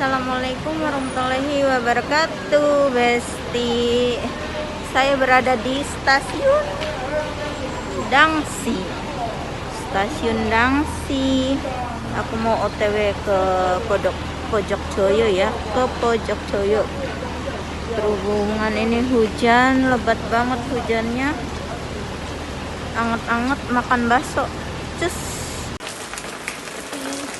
Assalamualaikum warahmatullahi wabarakatuh, Besti. Saya berada di stasiun Dangsi. Stasiun Dangsi. Aku mau OTW ke Pojokjoyo ya, ke Pojokjoyo. Berhubungan ini hujan, lebat banget hujannya. Anget-anget makan bakso. Cus.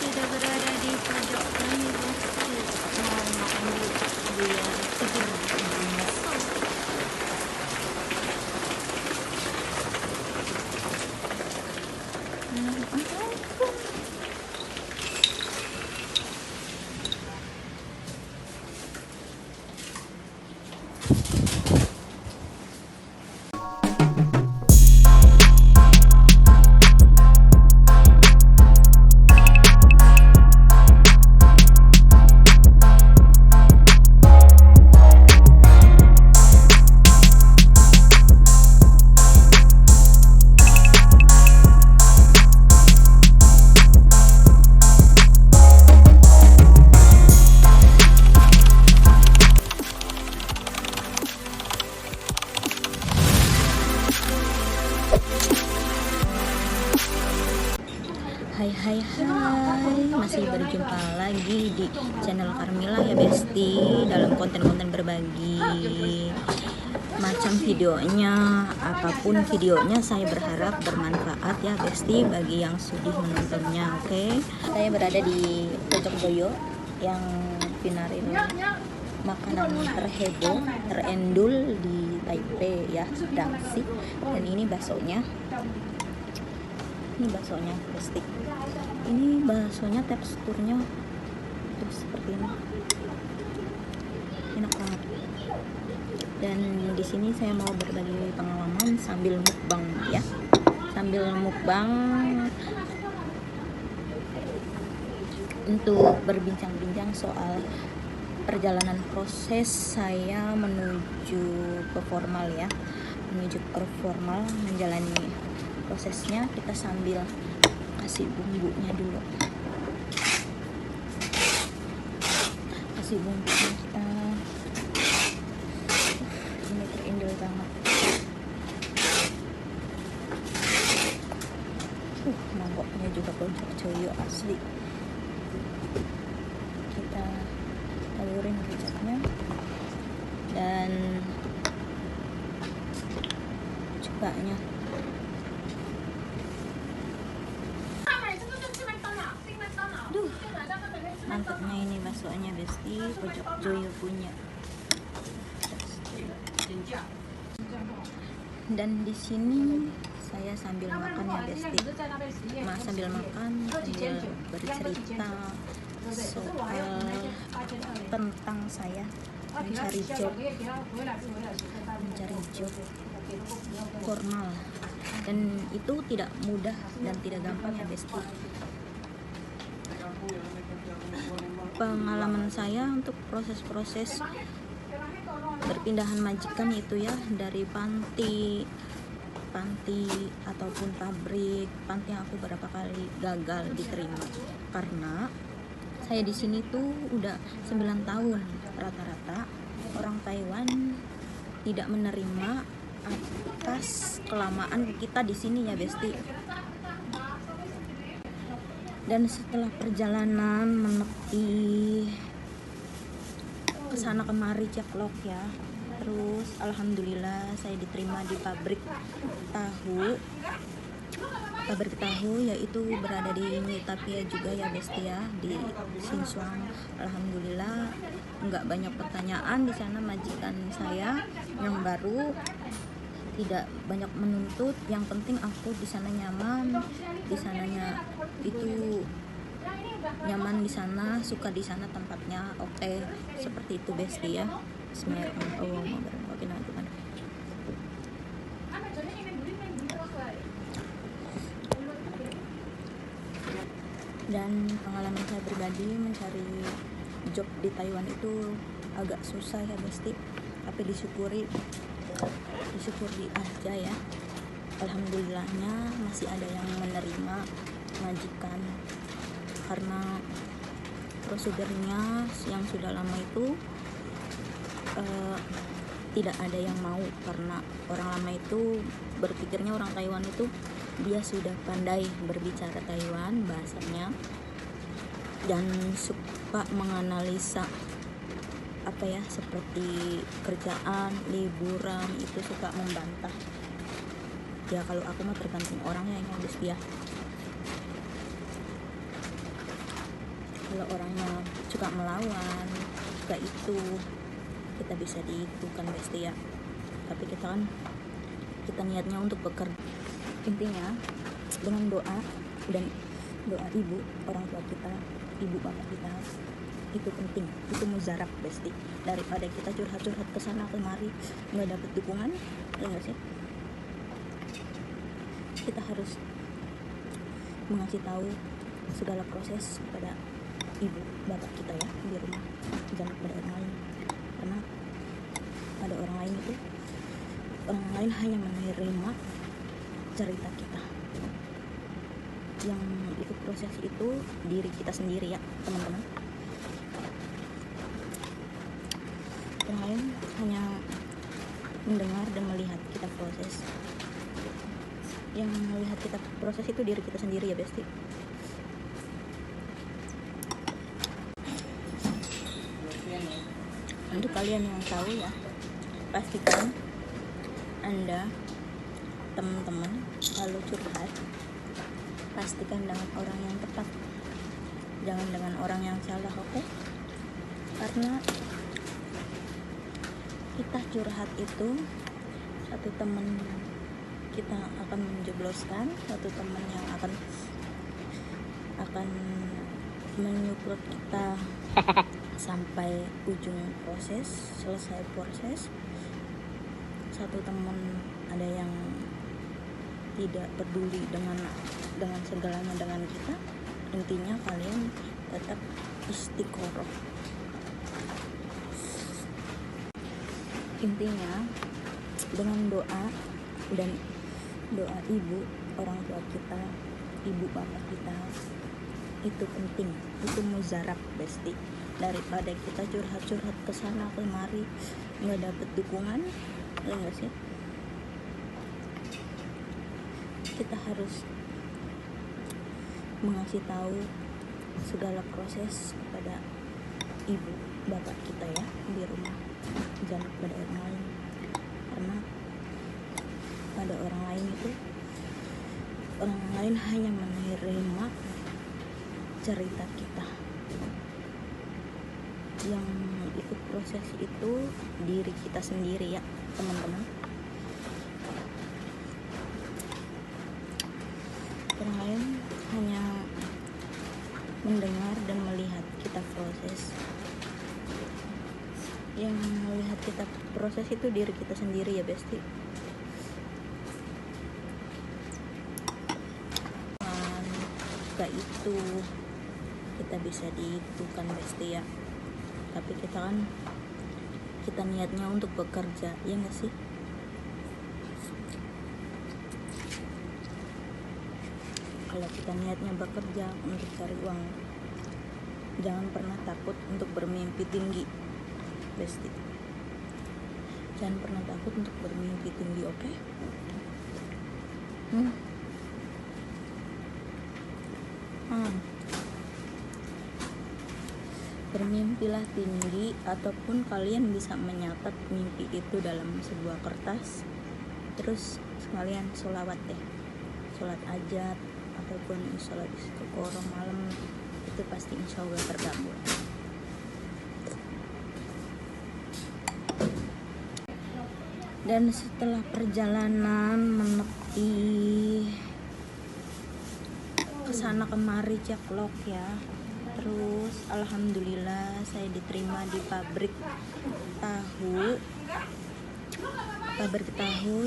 Sudah berada di Pojokjoyo. Mau makan biar seger. Hai, masih berjumpa lagi di channel Carmila ya Besti, dalam konten-konten berbagi macam videonya, apapun videonya saya berharap bermanfaat ya Besti bagi yang sudi menontonnya. Oke. Saya berada di Pojokjoyo yang viral makanan terheboh, terendul di Taipei ya, Dangsi. Dan ini baksonya. Ini baksonya Besti. Ini baksonya teksturnya tuh seperti ini, enak banget. Dan di sini saya mau berbagi pengalaman sambil mukbang ya, sambil mukbang untuk berbincang-bincang soal perjalanan proses saya menuju ke formal ya, menuju ke formal, menjalani prosesnya. Kita sambil kasih bumbunya dulu, kasih bumbunya kita. Ini terindul banget. Mangkoknya juga Pojokjoyo asli. Kita taburin kecapnya dan cukanya. Mantapnya ini baksonya Besti, Pojokjoyo punya. Dan di sini saya sambil makan ya Besti, sambil makan sambil bercerita soal tentang saya mencari job formal, dan itu tidak mudah dan tidak gampang ya Besti. Pengalaman saya untuk proses-proses berpindahan majikan itu ya, dari panti ataupun pabrik. Panti yang aku berapa kali gagal diterima karena saya di sini tuh udah 9 tahun. Rata-rata orang Taiwan tidak menerima atas kelamaan kita di sini ya Besti. Dan setelah perjalanan menepi kesana kemari ceklok ya, terus alhamdulillah saya diterima di pabrik tahu yaitu berada di Nitapia juga ya Besti ya, di Sinshuang. Alhamdulillah nggak banyak pertanyaan di sana. Majikan saya yang baru tidak banyak menuntut, yang penting aku di sana nyaman, di sananya itu nyaman, di sana suka, di sana tempatnya oke. Seperti itu Besti ya. Bismillahirrahmanirrahim. Dan pengalaman saya pribadi mencari job di Taiwan itu agak susah ya Besti, tapi disyukuri aja ya. Alhamdulillahnya masih ada yang menerima majikan, karena prosedurnya yang sudah lama itu tidak ada yang mau, karena orang lama itu berpikirnya orang Taiwan itu dia sudah pandai berbicara Taiwan bahasanya dan suka menganalisa seperti kerjaan, liburan, itu suka membantah. Ya kalau aku mah tergantung orangnya yang besti ya. Kalau orangnya suka melawan, suka itu, kita bisa diitukan besti ya. Tapi kita niatnya untuk bekerja. Intinya dengan doa dan doa ibu, orang tua kita, ibu bapak kita, itu penting, itu mujarab besti, daripada kita curhat-curhat kesana kemari nggak dapet dukungan, ya nggak sih? Kita harus mengasih tahu segala proses kepada ibu bapak kita ya di rumah, jangan kepada orang lain, karena ada orang lain itu, orang lain hanya menerima cerita kita. Yang ikut proses itu diri kita sendiri ya teman-teman. Orang lain hanya mendengar dan melihat kita proses. Yang melihat kita proses itu diri kita sendiri ya besti. Untuk kalian yang tahu ya, pastikan Anda teman-teman kalau curhat, pastikan dengan orang yang tepat, jangan dengan orang yang salah, oke? Karena kita curhat itu, satu teman kita akan menjebloskan, satu teman yang akan menyupport kita sampai ujung proses, selesai proses. Satu teman ada yang tidak peduli dengan segalanya dengan kita. Intinya kalian tetap istiqoroh. Intinya dengan doa dan doa ibu, orang tua kita, ibu bapak kita, itu penting, itu mujarab besti, daripada kita curhat-curhat kesana kemari nggak dapet dukungan, ya nggak sih? Kita harus mengasih tahu segala proses kepada ibu bapak kita ya di rumah, jangan kepada orang lain, karena pada orang lain itu, orang lain hanya menerima cerita kita. Yang ikut proses itu diri kita sendiri ya teman-teman. Orang lain hanya mendengar dan melihat kita proses. Yang melihat kita proses itu diri kita sendiri ya besti. Gak itu kita bisa diitukan besti ya. Tapi kita niatnya untuk bekerja, ya nggak sih? Kalau kita niatnya bekerja untuk cari uang, jangan pernah takut untuk bermimpi tinggi besti. Jangan pernah takut untuk bermimpi tinggi, oke? Bermimpilah tinggi, ataupun kalian bisa menyatat mimpi itu dalam sebuah kertas, terus sekalian sholawat deh, sholat hajat ataupun sholat istiqoroh malam, itu pasti insya Allah terkabul. Dan setelah perjalanan menepi kesana kemari ceklok ya, terus alhamdulillah saya diterima di pabrik tahu,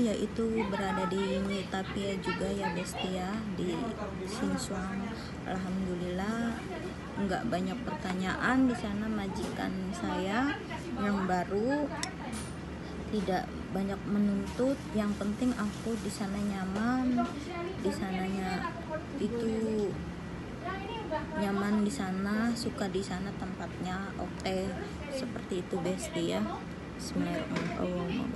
yaitu berada di Nitapia juga ya besti ya, di Sinswang. Alhamdulillah nggak banyak pertanyaan di sana. Majikan saya yang baru tidak banyak menuntut, yang penting aku di sana nyaman, di sananya itu nyaman di sana, suka di sana tempatnya, oke, seperti itu Besti ya. Bismillahirrahmanirrahim.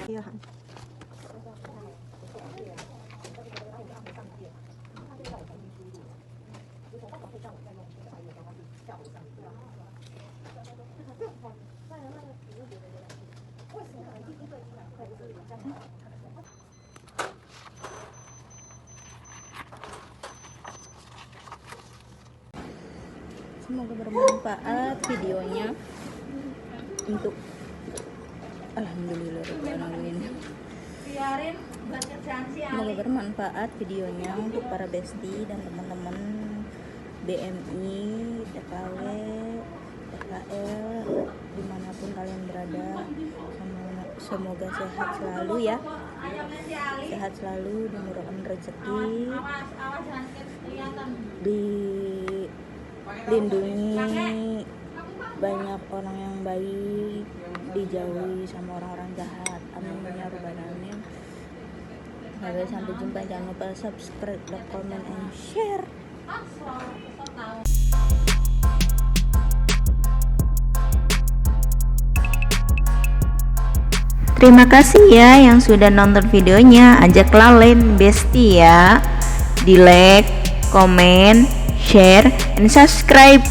Iya. Semoga bermanfaat videonya untuk alhamdulillahirobbilalamin. Semoga bermanfaat videonya untuk para besti dan teman-teman BMI, TKW, TKL, dimanapun kalian berada. Semoga sehat selalu ya, sehat selalu, dimurahkan rezeki, dilindungi banyak orang yang baik, dijauhi sama orang-orang jahat. Amin ya rabbal alamin. Sampai jumpa, jangan lupa subscribe, like, comment, and share. Terima kasih ya yang sudah nonton videonya. Ajaklah lain Besti ya, di like, comment, share, and subscribe.